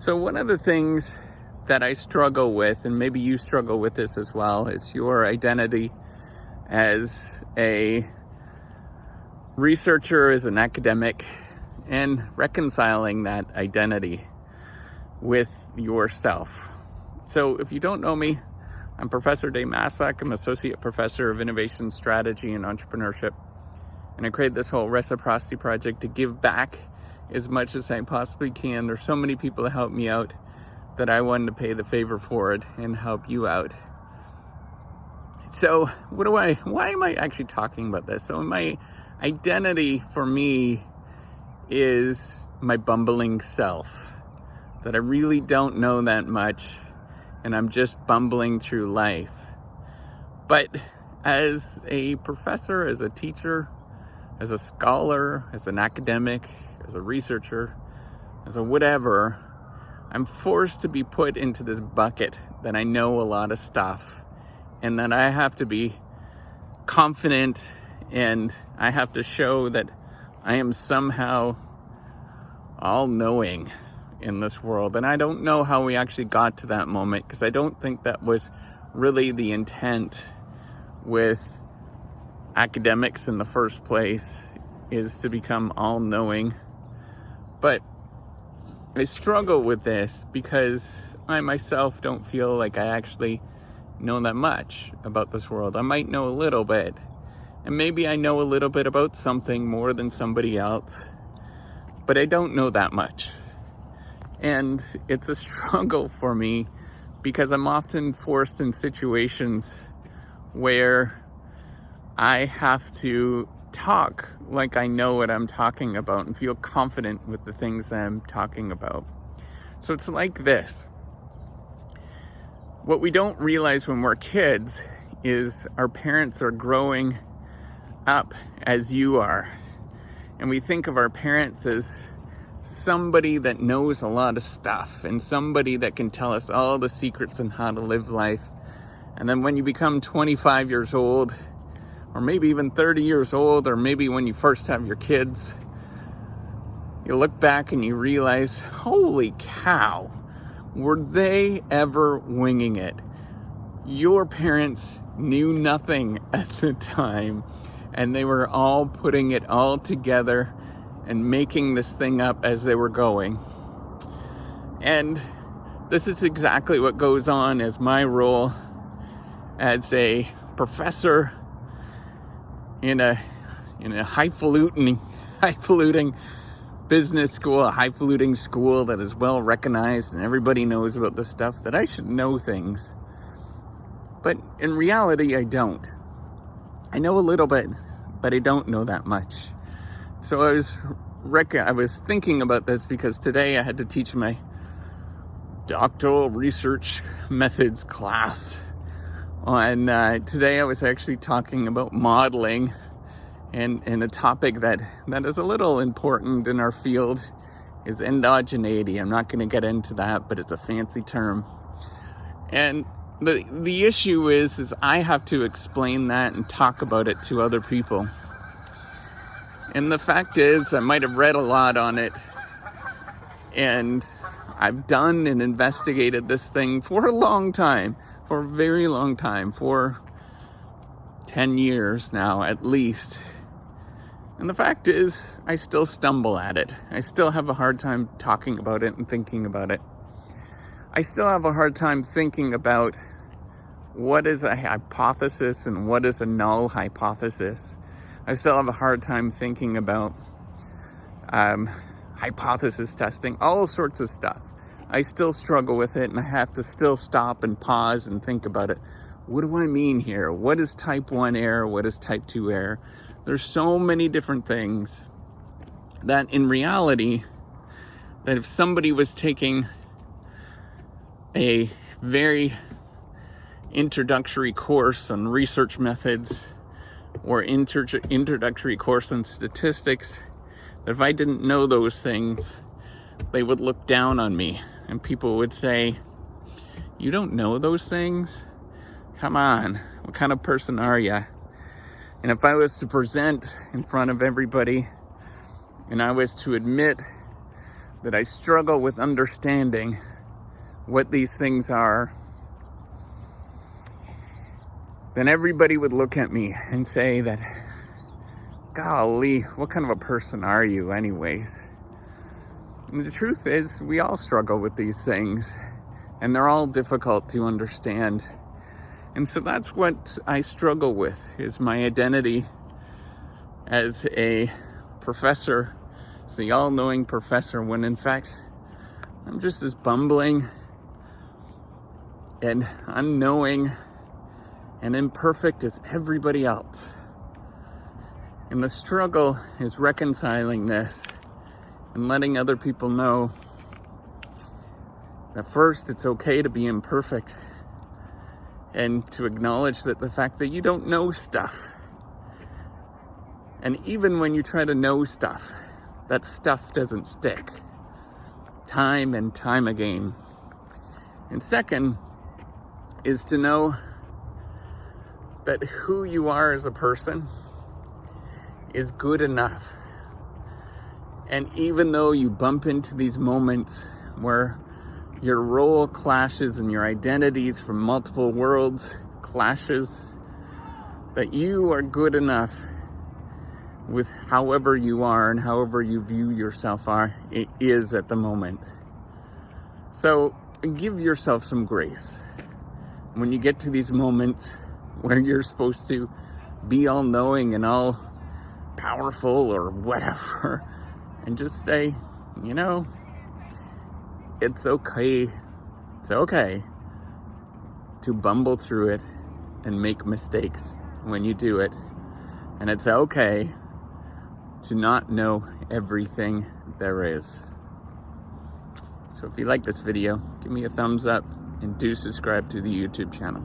So one of the things that I struggle with, and maybe you struggle with this as well, is your identity as a researcher, as an academic, and reconciling that identity with yourself. So if you don't know me, I'm Professor Dave Maslach. I'm Associate Professor of Innovation Strategy and Entrepreneurship. And I created this whole reciprocity project to give back as much as I possibly can. There's so many people that help me out that I wanted to pay the favor for it and help you out. So why am I actually talking about this? So my identity for me is my bumbling self, that I really don't know that much and I'm just bumbling through life. But as a professor, as a teacher, as a scholar, as an academic, as a researcher, as a whatever, I'm forced to be put into this bucket that I know a lot of stuff and that I have to be confident and I have to show that I am somehow all-knowing in this world. And I don't know how we actually got to that moment, because I don't think that was really the intent with academics in the first place, is to become all-knowing. But I struggle with this because I myself don't feel like I actually know that much about this world. I might know a little bit, and maybe I know a little bit about something more than somebody else, but I don't know that much. And it's a struggle for me because I'm often forced in situations where I have to talk like I know what I'm talking about and feel confident with the things that I'm talking about. So it's like this. What we don't realize when we're kids is our parents are growing up as you are. And we think of our parents as somebody that knows a lot of stuff and somebody that can tell us all the secrets on how to live life. And then when you become 25 years old, or maybe even 30 years old, or maybe when you first have your kids, you look back and you realize, holy cow, were they ever winging it? Your parents knew nothing at the time, and they were all putting it all together and making this thing up as they were going. And this is exactly what goes on as my role as a professor in a highfalutin business school, a highfalutin school that is well recognized and everybody knows about the stuff, that I should know things. But in reality, I don't. I know a little bit, but I don't know that much. So I was thinking about this because today I had to teach my doctoral research methods class. Today I was actually talking about modeling and a topic that is a little important in our field is endogeneity. I'm not going to get into that, but it's a fancy term. And the issue is I have to explain that and talk about it to other people. And the fact is, I might have read a lot on it, and I've done and investigated this thing for a long time. For a very long time, for 10 years now at least. And the fact is, I still stumble at it. I still have a hard time talking about it and thinking about it. I still have a hard time thinking about what is a hypothesis and what is a null hypothesis. I still have a hard time thinking about hypothesis testing, all sorts of stuff. I still struggle with it, and I have to still stop and pause and think about it. What do I mean here? What is type 1 error? What is type 2 error? There's so many different things that in reality, that if somebody was taking a very introductory course on research methods or introductory course on statistics, that if I didn't know those things, they would look down on me. And people would say, you don't know those things? Come on, what kind of person are you? And if I was to present in front of everybody and I was to admit that I struggle with understanding what these things are, then everybody would look at me and say that, golly, what kind of a person are you anyways? And the truth is, we all struggle with these things, and they're all difficult to understand. And so that's what I struggle with, is my identity as a professor, as the all-knowing professor, when in fact, I'm just as bumbling and unknowing and imperfect as everybody else. And the struggle is reconciling this and letting other people know that first, it's okay to be imperfect, and to acknowledge that the fact that you don't know stuff. And even when you try to know stuff, that stuff doesn't stick. Time and time again. And second is to know that who you are as a person is good enough. And even though you bump into these moments where your role clashes and your identities from multiple worlds clashes, that you are good enough with however you are and however you view yourself is at the moment. So give yourself some grace when you get to these moments where you're supposed to be all knowing and all powerful or whatever, and just say, you know, it's okay to bumble through it and make mistakes when you do it. And it's okay to not know everything there is. So if you like this video, give me a thumbs up and do subscribe to the YouTube channel.